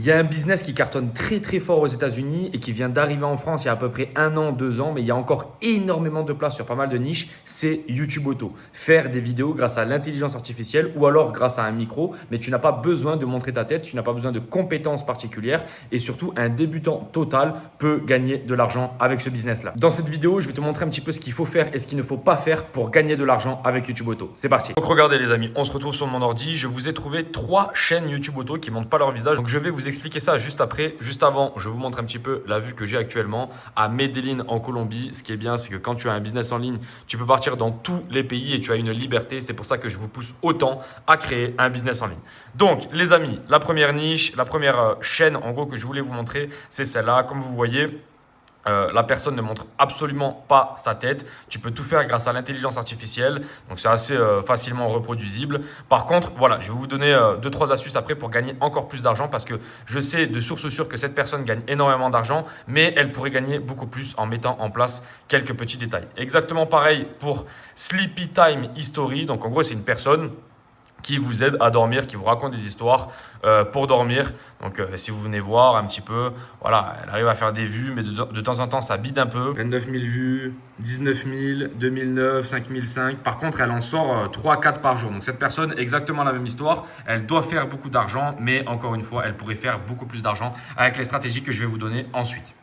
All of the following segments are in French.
y a un business qui cartonne très très fort aux États-Unis et qui vient d'arriver en France il y a à peu près 1 an, 2 ans, mais il y a encore énormément de place sur pas mal de niches, c'est YouTube Auto. Faire des vidéos grâce à l'intelligence artificielle ou alors grâce à un micro, mais tu n'as pas besoin de montrer ta tête, tu n'as pas besoin de compétences particulières et surtout un débutant total peut gagner de l'argent avec ce business-là. Dans cette vidéo, je vais te montrer un petit peu ce qu'il faut faire et ce qu'il ne faut pas faire pour gagner de l'argent avec YouTube Auto. C'est parti. Donc regardez les amis, on se retrouve sur mon ordi, je vous ai trouvé 3 chaînes YouTube Auto qui ne montrent pas leur visage. Donc je vais vous expliquer ça juste après. Juste avant, je vous montre un petit peu la vue que j'ai actuellement à Medellín en Colombie. Ce qui est bien, c'est que quand tu as un business en ligne, tu peux partir dans tous les pays et tu as une liberté. C'est pour ça que je vous pousse autant à créer un business en ligne. Donc les amis, la première niche, la première chaîne en gros que je voulais vous montrer, c'est celle-là. Comme vous voyez, la personne ne montre absolument pas sa tête. Tu peux tout faire grâce à l'intelligence artificielle. Donc, c'est assez facilement reproduisible. Par contre, voilà, je vais vous donner 2-3 astuces après pour gagner encore plus d'argent parce que je sais de source sûre que cette personne gagne énormément d'argent, mais elle pourrait gagner beaucoup plus en mettant en place quelques petits détails. Exactement pareil pour Sleepy Time History. Donc, en gros, c'est une personne qui vous aide à dormir, qui vous raconte des histoires pour dormir. Donc, si vous venez voir un petit peu, voilà, elle arrive à faire des vues, mais de temps en temps, ça bide un peu. 29 000 vues, 19 000, 2009, 5 500. Par contre, elle en sort 3-4 par jour. Donc, cette personne, exactement la même histoire. Elle doit faire beaucoup d'argent, mais encore une fois, elle pourrait faire beaucoup plus d'argent avec les stratégies que je vais vous donner ensuite.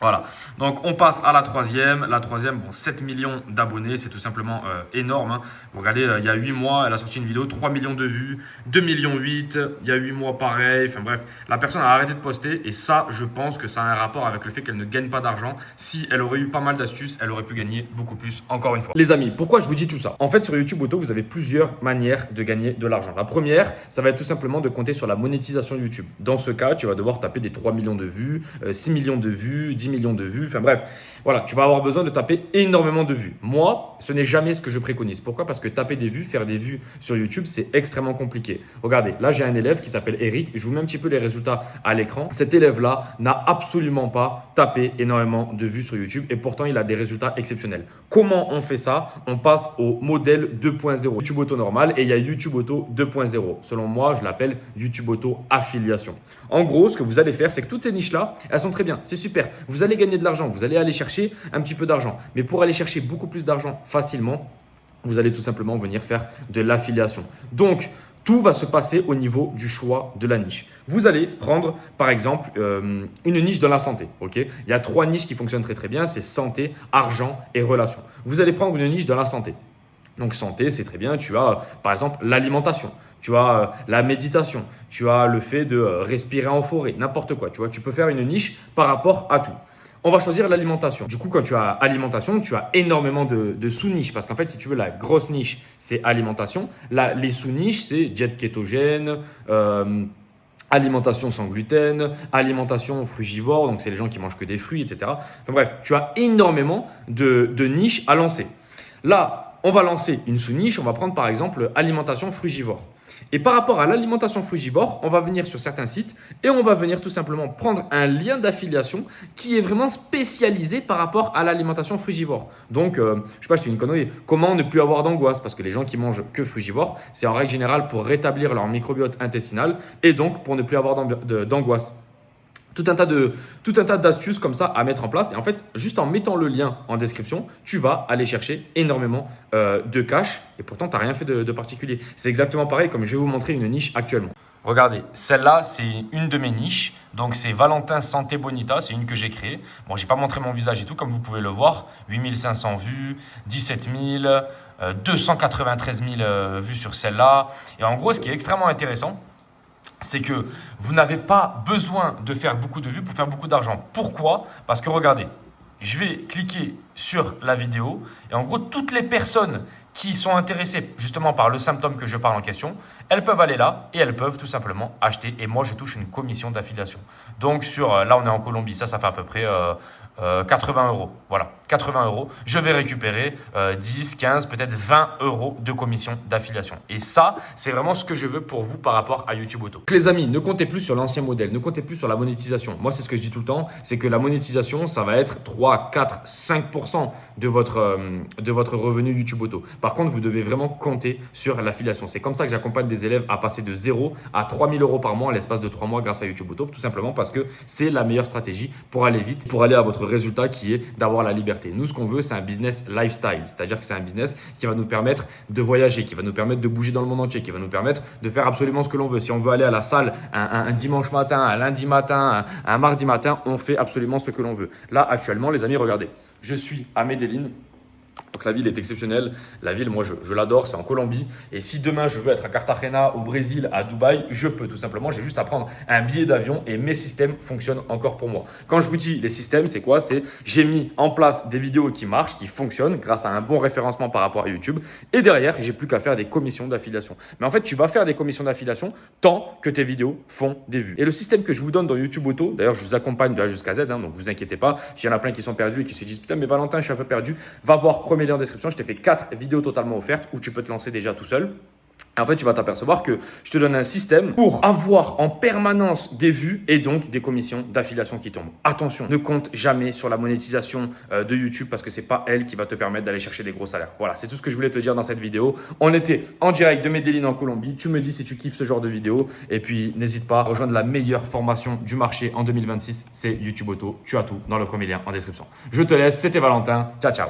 Voilà, donc on passe à la troisième. La troisième, bon, 7 millions d'abonnés, c'est tout simplement énorme. Hein. Vous regardez, il y a 8 mois, elle a sorti une vidéo, 3 millions de vues, 2 millions 8, il y a 8 mois pareil. Enfin bref, la personne a arrêté de poster et ça, je pense que ça a un rapport avec le fait qu'elle ne gagne pas d'argent. Si elle aurait eu pas mal d'astuces, elle aurait pu gagner beaucoup plus, encore une fois. Les amis, pourquoi je vous dis tout ça? En fait, sur YouTube Auto, vous avez plusieurs manières de gagner de l'argent. La première, ça va être tout simplement de compter sur la monétisation YouTube. Dans ce cas, tu vas devoir taper des 3 millions de vues, 6 millions de vues, 10 millions de vues, enfin bref, voilà, tu vas avoir besoin de taper énormément de vues. Moi, ce n'est jamais ce que je préconise. Pourquoi? Parce que taper des vues, faire des vues sur YouTube, c'est extrêmement compliqué. Regardez, là j'ai un élève qui s'appelle Eric, je vous mets un petit peu les résultats à l'écran. Cet élève-là n'a absolument pas tapé énormément de vues sur YouTube et pourtant il a des résultats exceptionnels. Comment on fait ça? On passe au modèle 2.0, YouTube Auto normal et il y a YouTube Auto 2.0. Selon moi, je l'appelle YouTube Auto affiliation. En gros, ce que vous allez faire, c'est que toutes ces niches-là, elles sont très bien, c'est super. Vous allez gagner de l'argent, vous allez aller chercher un petit peu d'argent. Mais pour aller chercher beaucoup plus d'argent facilement, vous allez tout simplement venir faire de l'affiliation. Donc, tout va se passer au niveau du choix de la niche. Vous allez prendre, par exemple, une niche dans la santé. Okay, il y a 3 niches qui fonctionnent très très bien, c'est santé, argent et relations. Vous allez prendre une niche dans la santé. Donc, santé, c'est très bien. Tu as, par exemple, l'alimentation. Tu as la méditation, tu as le fait de respirer en forêt, n'importe quoi. Tu vois, tu peux faire une niche par rapport à tout. On va choisir l'alimentation. Du coup, quand tu as alimentation, tu as énormément de sous-niches. Parce qu'en fait, si tu veux, la grosse niche, c'est alimentation. Les sous-niches, c'est diète kétogène, alimentation sans gluten, alimentation frugivore. Donc, c'est les gens qui mangent que des fruits, etc. Donc, bref, tu as énormément de niches à lancer. Là, on va lancer une sous-niche. On va prendre par exemple alimentation frugivore. Et par rapport à l'alimentation frugivore, on va venir sur certains sites et on va venir tout simplement prendre un lien d'affiliation qui est vraiment spécialisé par rapport à l'alimentation frugivore. Donc, je ne sais pas, je fais une connerie. Comment ne plus avoir d'angoisse? Parce que les gens qui mangent que frugivore, c'est en règle générale pour rétablir leur microbiote intestinal et donc pour ne plus avoir d'angoisse. Tout un tas d'astuces comme ça à mettre en place. Et en fait, juste en mettant le lien en description, tu vas aller chercher énormément de cash et pourtant, tu n'as rien fait de particulier. C'est exactement pareil comme je vais vous montrer une niche actuellement. Regardez, celle-là, c'est une de mes niches. Donc, c'est Valentin Santé Bonita. C'est une que j'ai créée. Bon, je n'ai pas montré mon visage et tout, comme vous pouvez le voir. 8500 vues, 17 000, 293 000 vues sur celle-là. Et en gros, ce qui est extrêmement intéressant, c'est que vous n'avez pas besoin de faire beaucoup de vues pour faire beaucoup d'argent. Pourquoi? Parce que regardez, je vais cliquer sur la vidéo et en gros, toutes les personnes qui sont intéressées justement par le symptôme que je parle en question, elles peuvent aller là et elles peuvent tout simplement acheter. Et moi, je touche une commission d'affiliation. Donc, là, on est en Colombie. Ça fait à peu près 80 euros. Voilà, 80 euros. Je vais récupérer 10, 15, peut-être 20 euros de commission d'affiliation. Et ça, c'est vraiment ce que je veux pour vous par rapport à YouTube Auto. Donc, les amis, ne comptez plus sur l'ancien modèle, ne comptez plus sur la monétisation. Moi, c'est ce que je dis tout le temps, c'est que la monétisation, ça va être 3, 4, 5% de votre revenu YouTube Auto. Par contre, vous devez vraiment compter sur l'affiliation. C'est comme ça que j'accompagne des élèves à passer de 0 à 3 000 euros par mois en l'espace de 3 mois grâce à YouTube Auto, tout simplement parce que c'est la meilleure stratégie pour aller vite, pour aller à votre résultat qui est d'avoir la liberté. Nous, ce qu'on veut, c'est un business lifestyle, c'est-à-dire que c'est un business qui va nous permettre de voyager, qui va nous permettre de bouger dans le monde entier, qui va nous permettre de faire absolument ce que l'on veut. Si on veut aller à la salle un dimanche matin, un lundi matin, un mardi matin, on fait absolument ce que l'on veut. Là, actuellement, les amis, regardez, je suis à Medellín. Donc la ville est exceptionnelle. La ville, moi, je l'adore. C'est en Colombie. Et si demain, je veux être à Cartagena, au Brésil, à Dubaï, je peux tout simplement. J'ai juste à prendre un billet d'avion et mes systèmes fonctionnent encore pour moi. Quand je vous dis les systèmes, c'est quoi? C'est j'ai mis en place des vidéos qui marchent, qui fonctionnent grâce à un bon référencement par rapport à YouTube. Et derrière, j'ai plus qu'à faire des commissions d'affiliation. Mais en fait, tu vas faire des commissions d'affiliation tant que tes vidéos font des vues. Et le système que je vous donne dans YouTube Auto, d'ailleurs, je vous accompagne de A jusqu'à Z, donc vous inquiétez pas. S'il y en a plein qui sont perdus et qui se disent putain, mais Valentin, je suis un peu perdu, va voir premier lien en description. Je t'ai fait 4 vidéos totalement offertes où tu peux te lancer déjà tout seul. En fait, tu vas t'apercevoir que je te donne un système pour avoir en permanence des vues et donc des commissions d'affiliation qui tombent. Attention, ne compte jamais sur la monétisation de YouTube parce que c'est pas elle qui va te permettre d'aller chercher des gros salaires. Voilà, c'est tout ce que je voulais te dire dans cette vidéo. On était en direct de Medellín en Colombie. Tu me dis si tu kiffes ce genre de vidéo et puis n'hésite pas à rejoindre la meilleure formation du marché en 2026. C'est YouTube Auto. Tu as tout dans le premier lien en description. Je te laisse. C'était Valentin. Ciao, ciao.